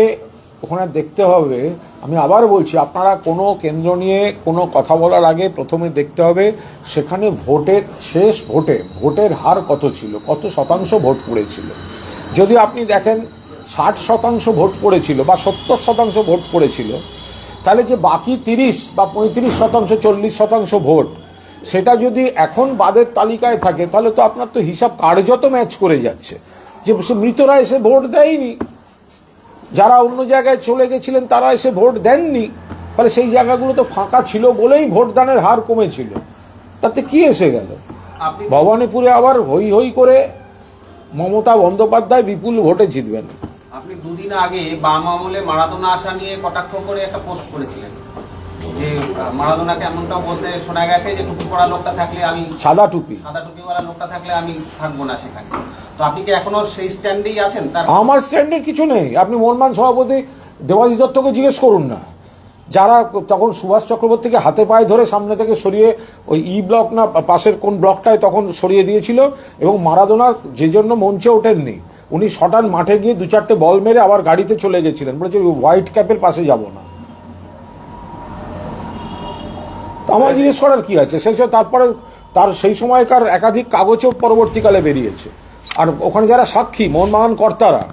ওখানে দেখতে হবে, আমি আবার বলছি, আপনারা কোনো কেন্দ্র নিয়ে কোনো কথা বলার আগে প্রথমে দেখতে হবে সেখানে ভোটের শেষ ভোটের হার কত ছিল, কত শতাংশ ভোট পড়েছিল। যদি আপনি দেখেন 60% ভোট পড়েছিল বা 70% ভোট পড়েছিল, তাহলে যে বাকি 30 বা 35%, 40% ভোট, সেটা যদি এখন বাদের তালিকায় থাকে তাহলে তো আপনার তো হিসাব কার্যত ম্যাচ করে যাচ্ছে যে সে মৃতরা এসে ভোট দেয়নি, যারা অন্য জায়গায় চলে গেছিলেন তারা এসে ভোট দেননি। ফলে সেই জায়গাগুলো তো ফাঁকা ছিল বলেই ভোটদানের হার কমেছিল। তাতে কি এসে গেল? আপনি ভবানীপুরে আবার হই হই করে মমতা বন্দ্যোপাধ্যায় বিপুল ভোটে জিতবেন। আপনি দুদিন আগে বাম আমলে মারাদোনা আসা নিয়ে কটাক্ষ করে একটা পোস্ট করেছিলেন যে মারাদোনাকে এমনটাও বলতে শোনা গেছে যে টুপি পরা লোকটা থাকলে আমি, সাদা টুপিওয়ালা লোকটা থাকলে আমি থাকবো না সেখানে। তো আপনি কি এখনো সেই স্ট্যান্ডেই আছেন? তার আমার স্ট্যান্ডের কিছু নেই। আপনি মোহনবাগান সভাপতি দেবাশিস দত্তকে জিজ্ঞেস করুন না, যারা তখন সুভাষ চক্রবর্তীকে হাতে পায়ে ধরে সামনে থেকে সরিয়ে ওই ব্লক না পাশের কোন ব্লকটায় তখন সরিয়ে দিয়েছিল, এবং মারাদোনা যে জন্য মঞ্চে ওঠেননি, উনি শটান মাঠে গিয়ে 2-4টে বল মেরে আবার গাড়িতে চলে গেছিলেন, বলেছে হোয়াইট ক্যাপের পাশে যাব না। তো আমার জিজ্ঞেস করার কি আছে? তারপরে তার সেই সময়কার একাধিক কাগজও পরবর্তীকালে বেরিয়েছে। আর ওখানে যারা সাক্ষী, মোহনবাগান কর্তারা,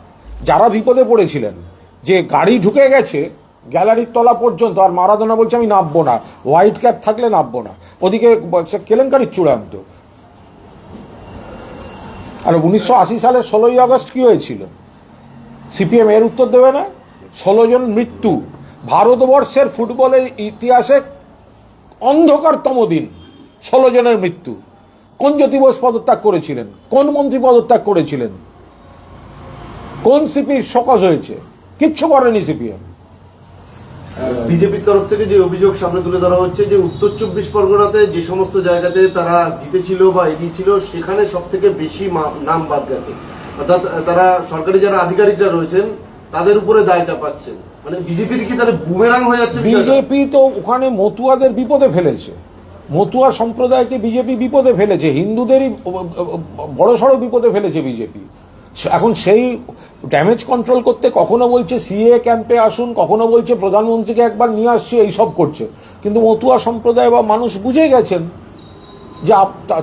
যারা বিপদে পড়েছিলেন, যে গাড়ি ঢুকে গেছে গ্যালারির তলা পর্যন্ত, আর মারাদোনা বলছে আমি নামবো না, হোয়াইট ক্যাপ থাকলে নামবো না, ওদিকে কেলেঙ্কারির চূড়ান্ত। আর 1980 সালের 16ই আগস্ট কি হয়েছিল? সিপিএম এর উত্তর দেবে না? 16 জন মৃত্যু, ভারতবর্ষের ফুটবলের ইতিহাসে অন্ধকারতম দিন, 16 জনের মৃত্যু। কোন জ্যোতি বোস পদত্যাগ করেছিলেন? কোন মন্ত্রী পদত্যাগ করেছিলেন? কোন সিপির সকজ হয়েছে? কিচ্ছু করেনি সিপিএম। বিজেপির তরফ থেকে যে অভিযোগ সামনে তুলে ধরা হচ্ছে যে উত্তর 24 পরগনাতে যে সমস্ত জায়গাতে তারা জিতেছিল বা এগিয়েছিল সেখানে সব থেকে বেশি নাম বাদ গেছে, অর্থাৎ তারা সরকারি যারা আধিকারিকরা রয়েছেন তাদের উপরে দায় চাপাচ্ছেন। মানে বিজেপির কি তাহলে বুমেরাং হয়ে যাচ্ছে? বিজেপি তো ওখানে মতুয়াদের বিপদে ফেলেছে, মতুয়া সম্প্রদায়কে বিজেপি বিপদে ফেলেছে, হিন্দুদেরই বড়সড় বিপদে ফেলেছে বিজেপি। এখন সেই ড্যামেজ কন্ট্রোল করতে কখনো বলছে সিএ ক্যাম্পে আসুন, কখনো বলছে প্রধানমন্ত্রীকে একবার নিয়ে আসছে, এইসব করছে। কিন্তু মতুয়া সম্প্রদায় বা মানুষ বুঝে গেছেন যে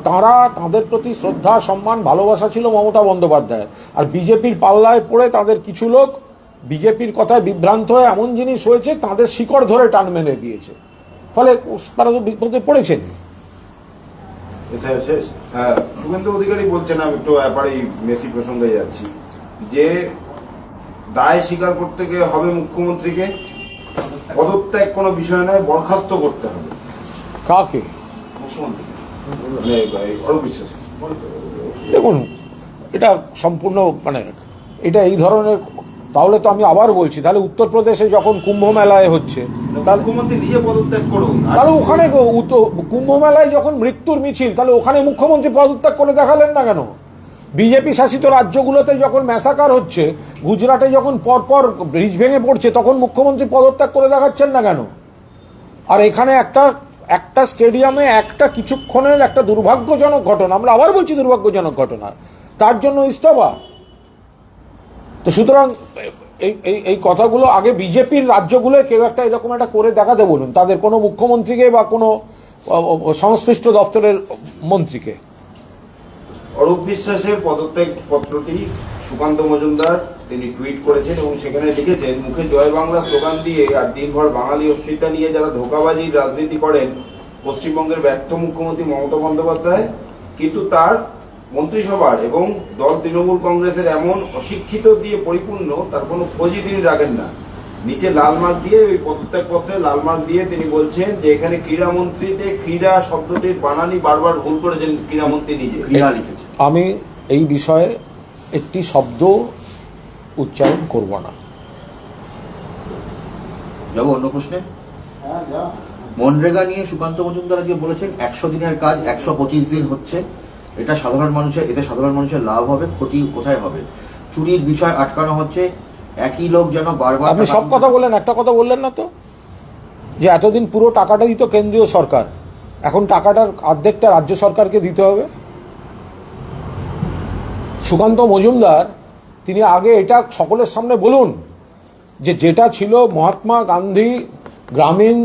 তারা, তাদের প্রতি শ্রদ্ধা, সম্মান, ভালোবাসা ছিল মমতা বন্দ্যোপাধ্যায়। আর বিজেপির পাল্লায় পড়ে তাদের কিছু লোক বিজেপির কথায় বিভ্রান্ত হয়ে এমন জিনিস হয়েছে, তাদের শিকড় ধরে টান মেনে দিয়েছে। ফলে তারা তো বিপদে পড়েছেন। শুভেন্দু অধিকারী বলছেন, আমি একটু ব্যাপারে মেসি প্রসঙ্গে যাচ্ছি, যে দায় স্বীকার করতে গিয়ে হবে মুখ্যমন্ত্রীকে, পদত্যাগ কোনো বিষয় নয়, বরখাস্ত করতে হবে। কাকে? মুখ্যমন্ত্রী অরূপ বিশ্বাস। দেখুন, এটা সম্পূর্ণ এটা এই ধরনের, তাহলে তো আমি আবার বলছি, তাহলে উত্তরপ্রদেশে যখন কুম্ভ মেলায় হচ্ছে, তাহলে মুখ্যমন্ত্রী নিজে পদত্যাগ করুন। তাহলে ওখানে কুম্ভ মেলায় যখন মৃত্যুর মিছিল, তাহলে ওখানে মুখ্যমন্ত্রী পদত্যাগ করে দেখালেন না কেন? বিজেপি শাসিত রাজ্যগুলোতে যখন ম্যাসাকার হচ্ছে, গুজরাটে যখন পরপর ব্রিজ ভেঙে পড়ছে, তখন মুখ্যমন্ত্রী পদত্যাগ করে দেখাচ্ছেন না কেন? আর এখানে একটা স্টেডিয়ামে একটা কিছুক্ষণের একটা দুর্ভাগ্যজনক ঘটনা, আমরা আবার বলছি দুর্ভাগ্যজনক ঘটনা, তার জন্য ইস্তফা। তো সুতরাং এই কথাগুলো আগে বিজেপির রাজ্যগুলোয় কেউ একটা এরকম একটা করে দেখাতে বলুন, তাদের কোনো মুখ্যমন্ত্রীকে বা কোনো সংশ্লিষ্ট দপ্তরের মন্ত্রীকে। অরূপ বিশ্বাসের পদত্যাগ পত্রটি সুকান্ত মজুমদার তিনি টুইট করেছেন এবং সেখানে লিখেছেন, মুখে জয় বাংলা স্লোগান দিয়ে আর দিনভর বাঙালি অস্মিতা নিয়ে যারা ধোঁকাবাজির রাজনীতি করেন পশ্চিমবঙ্গের ব্যর্থ মুখ্যমন্ত্রী মমতা বন্দ্যোপাধ্যায়, কিন্তু তার মন্ত্রিসভার এবং দল তৃণমূল কংগ্রেসের এমন অশিক্ষিত দিয়ে পরিপূর্ণ, তার কোনো খোঁজই তিনি রাখেন না। নিচে লাল মার্ক দিয়ে, ওই পদত্যাগপত্রে লাল মার্ক দিয়ে তিনি বলছেন যে এখানে ক্রীড়ামন্ত্রীতে ক্রীড়া শব্দটির বানানি বারবার ভুল করেছেন ক্রীড়ামন্ত্রী নিজে। আমি এই বিষয়ে একটি শব্দ উচ্চারণ করব না। যাবো অন্য প্রশ্নে। মনরেগা নিয়ে সুকান্ত মজুমদার আজকে বলেছেন 100 দিনের কাজ 125 দিন হচ্ছে, এতে সাধারণ মানুষের লাভ হবে, ক্ষতি কোথায় হবে? চুরির বিষয় আটকানো হচ্ছে, একই লোক যেন বারবার। আপনি সব কথা বললেন, একটা কথা বললেন না তো, যে এতদিন পুরো টাকাটা দিত কেন্দ্রীয় সরকার, এখন টাকাটার অর্ধেকটা রাজ্য সরকারকে দিতে হবে। সুকান্ত মজুমদার তিনি আগে এটা সকলের সামনে বলুন যে যেটা ছিল মহাত্মা গান্ধী গ্রামীণ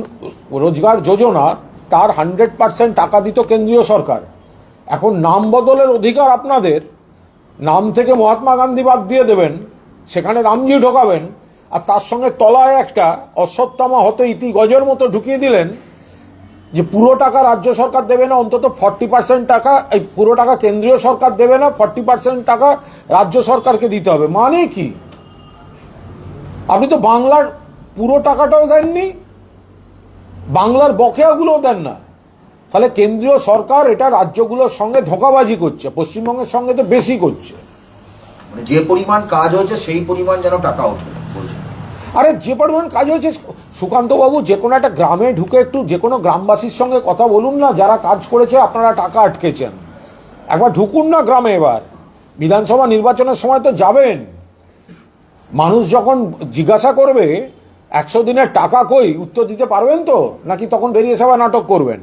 রোজগার যোজনা, তার 100% টাকা দিত কেন্দ্রীয় সরকার। এখন নাম বদলের অধিকার আপনাদের, নাম থেকে মহাত্মা গান্ধী বাদ দিয়ে দেবেন, সেখানে রামজি ঢোকাবেন, আর তার সঙ্গে তলায় একটা অশ্বত্থামা হতে ইতি গজের মতো ঢুকিয়ে দিলেন যে পুরো টাকা রাজ্য সরকার দেবে না, অন্তত 40% টাকা, এই পুরো টাকা কেন্দ্রীয় সরকার দেবে না, 40% টাকা রাজ্য সরকারকে দিতে হবে। মানে কি? আপনি তো বাংলার পুরো টাকাটাও দেননি, বাংলার বকেয়াগুলোও দেন না। ফলে কেন্দ্রীয় সরকার এটা রাজ্যগুলোর সঙ্গে ধোঁকাবাজি করছে, পশ্চিমবঙ্গের সঙ্গে তো বেশি করছে। মানে যে পরিমাণ কাজ হয়েছে সেই পরিমাণ যেন টাকা ওঠে বলছে। আরে যে পরিমাণ কাজ হয়েছে, সুকান্তবাবু যে কোনো একটা গ্রামে ঢুকে একটু যে কোনো গ্রামবাসীর সঙ্গে কথা বলুন না, যারা কাজ করেছে, আপনারা টাকা আটকেছেন। একবার ঢুকুন না গ্রামে। এবার বিধানসভা নির্বাচনের সময় তো যাবেন, মানুষ যখন জিজ্ঞাসা করবে 100 দিনের টাকা কই, উত্তর দিতে পারবেন তো, নাকি তখন বেরিয়ে সবাই নাটক করবেন?